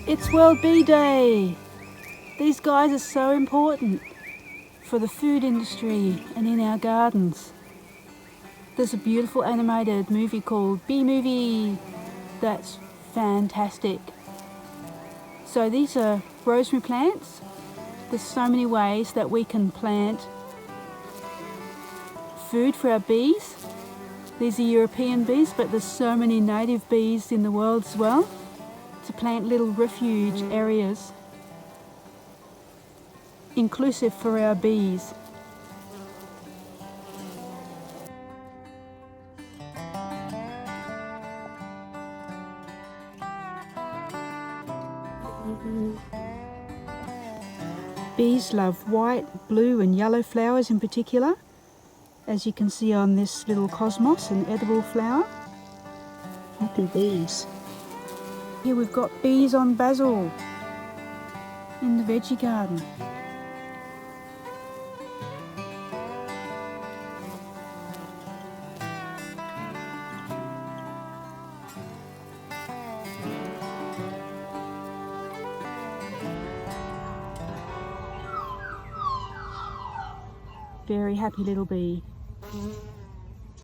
It's World Bee Day! These guys are so important for the food industry and in our gardens. There's a beautiful animated movie called Bee Movie that's fantastic. So these are rosemary plants. There's so many ways that we can plant food for our bees. These are European bees, but there's so many native bees in the world as well, to plant little refuge areas inclusive for our bees. Bees love white, blue and yellow flowers in particular, as you can see on this little cosmos, an edible flower. Happy bees. Here we've got bees on basil in the veggie garden. Very happy little bee.